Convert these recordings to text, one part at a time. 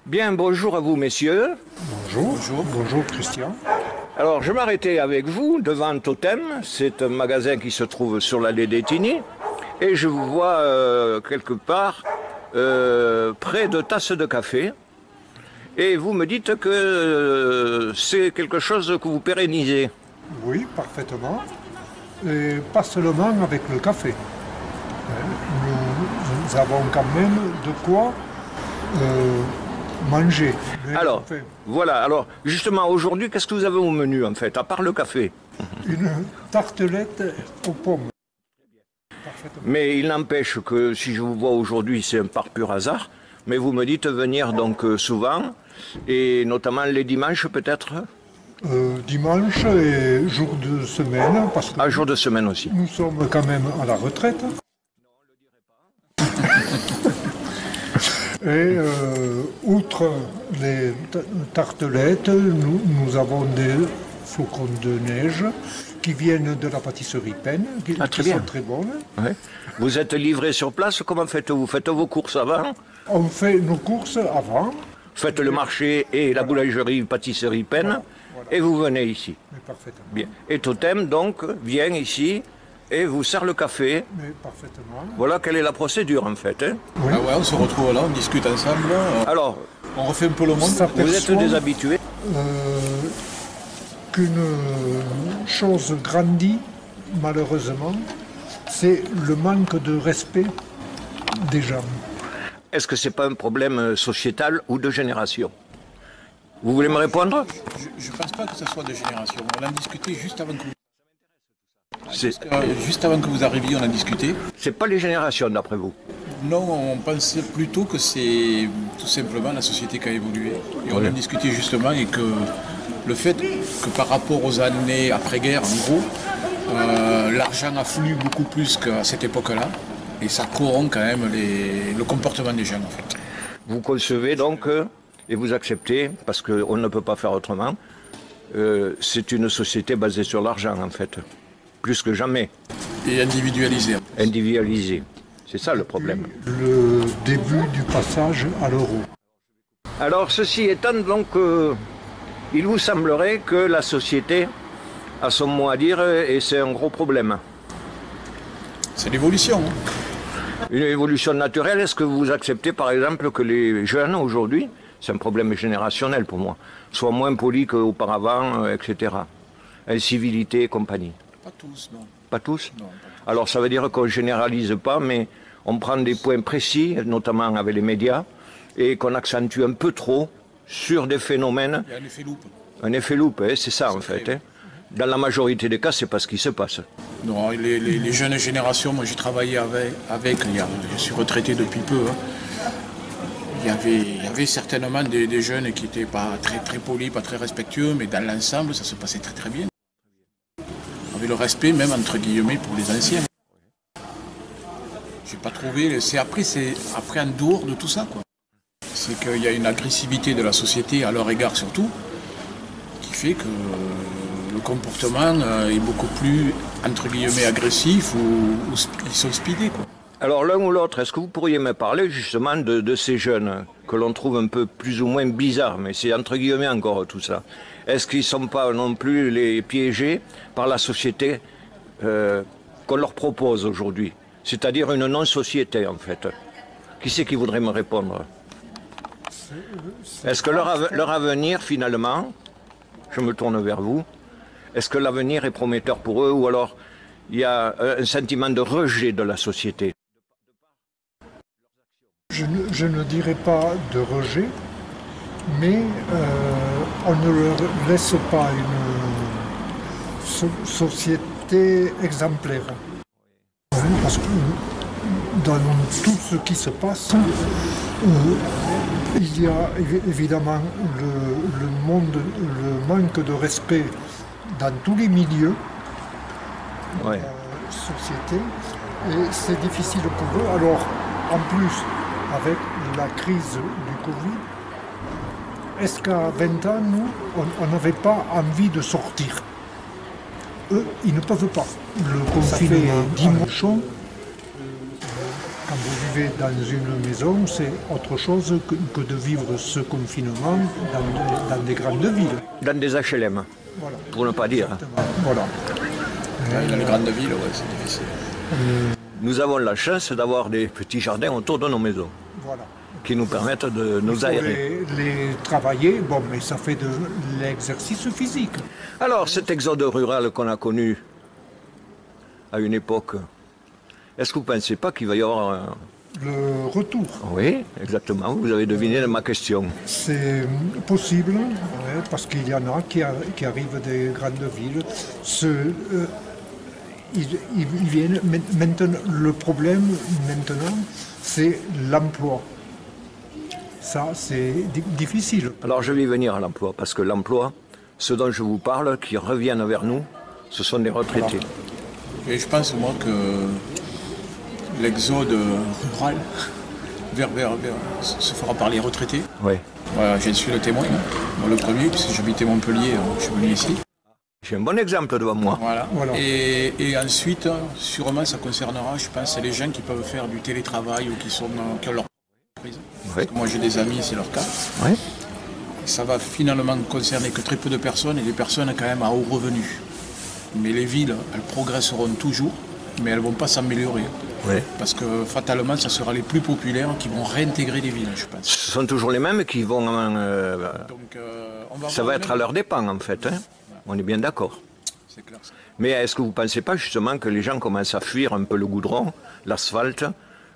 Bien, bonjour à vous, messieurs. Bonjour. Bonjour. Bonjour, Christian. Alors, je m'arrêtais avec vous devant Totem. C'est un magasin qui se trouve sur l'allée des Tignes. Et je vous vois quelque part près de tasses de café. Et vous me dites que c'est quelque chose que vous pérennisez. Oui, parfaitement. Et pas seulement avec le café. Nous avons quand même de quoi manger. Mais alors, voilà. Alors, justement, aujourd'hui, qu'est-ce que vous avez au menu, en fait, à part le café? Une tartelette aux pommes. Mais il n'empêche que si je vous vois aujourd'hui, c'est par pur hasard. Mais vous me dites venir donc souvent, et notamment les dimanches peut-être? Dimanche et jour de semaine, parce que jour de semaine aussi. Nous sommes quand même à la retraite. Et outre les tartelettes, nous avons des flocons de neige qui viennent de la pâtisserie Pen, qui sont très bonnes. Ouais. Vous êtes livré sur place, comment faites-vous? Faites vos courses avant? On fait nos courses avant. Faites le marché et la boulangerie, pâtisserie Pen, voilà. Et vous venez ici. Mais parfaitement. Bien. Et Totem, donc, vient ici et vous sert le café. Mais parfaitement. Voilà quelle est la procédure, en fait. Hein. Oui. Ah ouais, on se retrouve là, on discute ensemble. Alors, on refait un peu le monde. Vous êtes des habitués. Qu'une chose grandit, malheureusement, c'est le manque de respect des gens. Est-ce que ce n'est pas un problème sociétal ou de génération? Vous voulez me répondre? Je ne pense pas que ce soit de génération. On en discutait juste avant que juste avant que vous arriviez, on en discutait. C'est pas les générations, d'après vous? Non, on pense plutôt que c'est tout simplement la société qui a évolué. Et on en discutait justement et que le fait que par rapport aux années après-guerre, en gros, l'argent afflue beaucoup plus qu'à cette époque-là. Et ça corrompt quand même le comportement des gens, en fait. Vous concevez donc, et vous acceptez, parce qu'on ne peut pas faire autrement, c'est une société basée sur l'argent, en fait. Plus que jamais. Et individualisée. Individualisée. C'est ça le problème. Le début du passage à l'euro. Alors, ceci étant, donc, il vous semblerait que la société a son mot à dire et c'est un gros problème. C'est l'évolution. Hein. Une évolution naturelle. Est-ce que vous acceptez, par exemple, que les jeunes, aujourd'hui, c'est un problème générationnel pour moi, soient moins polis qu'auparavant, etc. Incivilité et compagnie? Pas tous, non. Pas tous? Non, pas tous. Alors ça veut dire qu'on ne généralise pas, mais on prend des points précis, notamment avec les médias, et qu'on accentue un peu trop sur des phénomènes. Il y a un effet loupe. Un effet loupe, hein, c'est ça en fait. Hein. Dans la majorité des cas, c'est pas ce qui se passe. Non, les jeunes générations, moi j'ai travaillé avec je suis retraité depuis peu. Hein. Il y avait certainement des jeunes qui n'étaient pas très polis, pas très respectueux, mais dans l'ensemble, ça se passait très bien. On avait le respect même entre guillemets pour les anciens. J'ai pas trouvé. C'est après en dehors de tout ça, quoi. C'est qu'il y a une agressivité de la société à leur égard surtout, qui fait que le comportement est beaucoup plus, entre guillemets, agressif ou ils sont speedés, quoi. Alors l'un ou l'autre, est-ce que vous pourriez me parler justement de ces jeunes que l'on trouve un peu plus ou moins bizarres, mais c'est entre guillemets encore tout ça. Est-ce qu'ils ne sont pas non plus les piégés par la société qu'on leur propose aujourd'hui? C'est-à-dire une non-société en fait. Qui c'est qui voudrait me répondre? Est-ce que leur avenir finalement, je me tourne vers vous, est-ce que l'avenir est prometteur pour eux ou alors il y a un sentiment de rejet de la société? Je ne dirais pas de rejet, mais on ne leur laisse pas une société exemplaire. Parce que dans tout ce qui se passe, il y a évidemment le manque de respect dans tous les milieux de la société, et c'est difficile pour eux. Alors, en plus, avec la crise du Covid, est-ce qu'à 20 ans, nous, on n'avait pas envie de sortir? Eux, ils ne peuvent pas. Le confinement, 10 mois, quand vous vivez dans une maison, c'est autre chose que de vivre ce confinement dans des grandes villes. Dans des HLM, Voilà. pour ne pas dire. Voilà. Dans les grandes villes, ouais, c'est difficile. Nous avons la chance d'avoir des petits jardins autour de nos maisons Voilà. qui nous permettent de nous Pour aérer. les travailler, bon, mais ça fait de l'exercice physique. Alors, cet exode rural qu'on a connu à une époque, est-ce que vous ne pensez pas qu'il va y avoir... Le retour, Oui, exactement, vous avez deviné ma question. c'est possible, ouais, parce qu'il y en a qui arrivent des grandes villes. Ils viennent. Maintenant, le problème, maintenant, c'est l'emploi. Ça, c'est difficile. Alors, je vais y venir à l'emploi, parce que l'emploi, ce dont je vous parle, qui reviennent vers nous, ce sont des retraités. Et je pense, moi, que l'exode rural se fera par les retraités. Oui. Voilà, j'en suis le témoin. Moi, le premier, puisque j'habitais Montpellier, je suis venu ici. J'ai un bon exemple devant moi. Voilà. Voilà. Et ensuite, sûrement, ça concernera, je pense, les gens qui peuvent faire du télétravail ou qui ont leur entreprise. Oui. Parce que moi, j'ai des amis, c'est leur cas. Oui. Ça va finalement concerner que très peu de personnes et des personnes quand même à haut revenu. Mais les villes, elles progresseront toujours, mais elles ne vont pas s'améliorer. Oui. Parce que fatalement, ça sera les plus populaires qui vont réintégrer les villes, je pense. Ce sont toujours les mêmes qui vont... Donc, ça va être à leur dépens, en fait. Hein. On est bien d'accord. C'est clair. Ça. Mais est-ce que vous ne pensez pas justement que les gens commencent à fuir un peu le goudron, l'asphalte,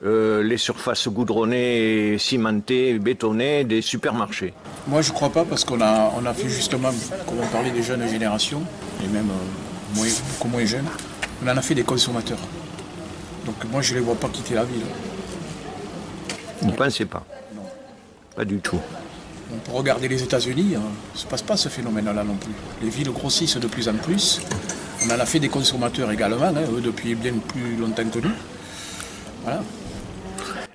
les surfaces goudronnées, cimentées, bétonnées des supermarchés? Moi, je ne crois pas parce qu'on a fait justement, comme on parlait des jeunes générations, et même beaucoup moins jeunes, on en a fait des consommateurs. Donc moi, je ne les vois pas quitter la ville. Vous ne pensez pas? Non. Pas du tout. On peut regarder les États-Unis, ça ne se passe pas ce phénomène-là non plus. Les villes grossissent de plus en plus. On en a fait des consommateurs également, hein, eux depuis bien plus longtemps que nous. Voilà.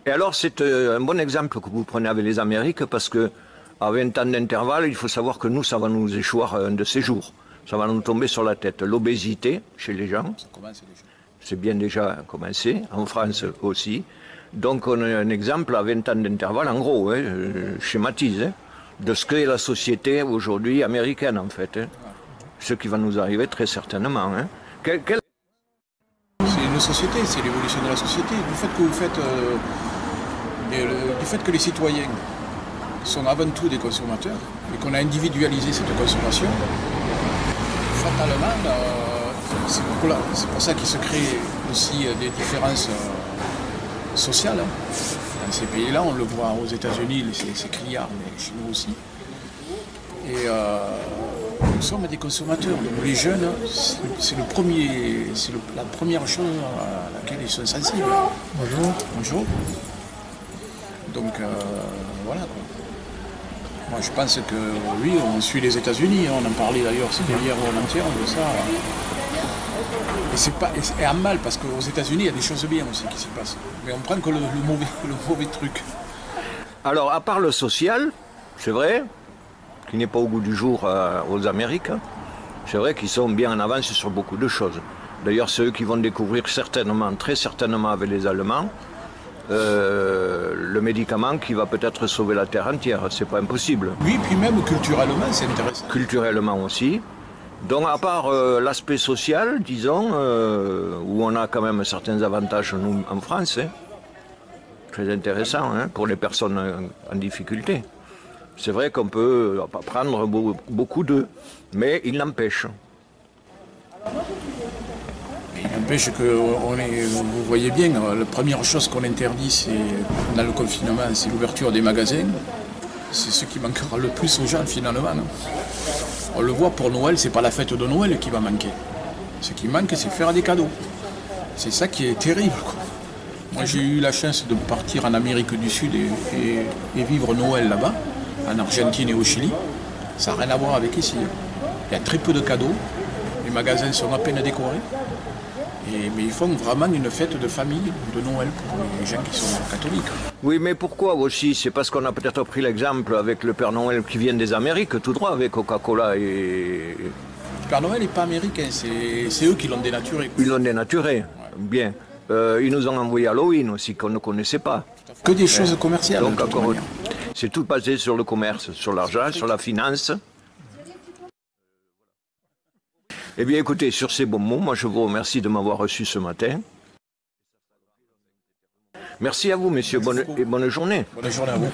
Et alors, c'est un bon exemple que vous prenez avec les Amériques, parce que à 20 ans d'intervalle, il faut savoir que nous, ça va nous échoir un de ces jours. Ça va nous tomber sur la tête. L'obésité chez les gens, Ça commence déjà. c'est bien déjà commencé, en France aussi. Donc on a un exemple à 20 ans d'intervalle, en gros, hein, je schématise, hein, de ce qu'est la société aujourd'hui américaine, en fait. Hein. Ce qui va nous arriver très certainement. Hein. C'est une société, c'est l'évolution de la société. Du fait que vous faites, du fait que les citoyens sont avant tout des consommateurs et qu'on a individualisé cette consommation, fatalement, c'est pour ça qu'il se crée aussi des différences sociales. Hein. Dans ces pays-là, on le voit aux États-Unis, c'est criard, mais chez nous aussi. Et nous sommes des consommateurs. Donc les jeunes, c'est la première chose à laquelle ils sont sensibles. Bonjour. Bonjour. Donc voilà quoi. Moi je pense que oui, on suit les États-Unis, hein, on en parlait d'ailleurs, c'était hier ou avant-hier de ça. Et c'est pas et à mal parce qu'aux États-Unis il y a des choses bien aussi qui s'y passent. Mais on prend que le mauvais truc. Alors, à part le social, c'est vrai, qui n'est pas au goût du jour aux Amériques, c'est vrai qu'ils sont bien en avance sur beaucoup de choses. D'ailleurs, c'est eux qui vont découvrir certainement, très certainement avec les Allemands, le médicament qui va peut-être sauver la Terre entière. C'est pas impossible. Oui, puis même culturellement, c'est intéressant. Culturellement aussi. Donc, à part l'aspect social, disons, où on a quand même certains avantages, nous, en France, hein, très intéressant hein, pour les personnes en difficulté. C'est vrai qu'on peut prendre beaucoup d'eux, mais il n'empêche. Il n'empêche que vous voyez bien, la première chose qu'on interdit dans le confinement, c'est l'ouverture des magasins. C'est ce qui manquera le plus aux gens finalement. Non, on le voit pour Noël, c'est pas la fête de Noël qui va manquer. Ce qui manque, c'est faire des cadeaux. C'est ça qui est terrible, quoi. Moi, j'ai eu la chance de partir en Amérique du Sud et vivre Noël là-bas, en Argentine et au Chili. Ça n'a rien à voir avec ici. Il y a très peu de cadeaux. Les magasins sont à peine décorés. Mais ils font vraiment une fête de famille, de Noël, pour les gens qui sont catholiques. Oui, mais pourquoi aussi? C'est parce qu'on a peut-être pris l'exemple avec le Père Noël qui vient des Amériques, tout droit, avec Coca-Cola et... Le Père Noël n'est pas américain, c'est eux qui l'ont dénaturé. Ils l'ont dénaturé, bien. Ils nous ont envoyé Halloween aussi, qu'on ne connaissait pas. Que des choses commerciales. Donc encore, c'est tout basé sur le commerce, sur l'argent, sur la finance. Eh bien écoutez, sur ces bons mots, moi je vous remercie de m'avoir reçu ce matin. Merci à vous, messieurs, et bonne journée. Bonne journée à vous.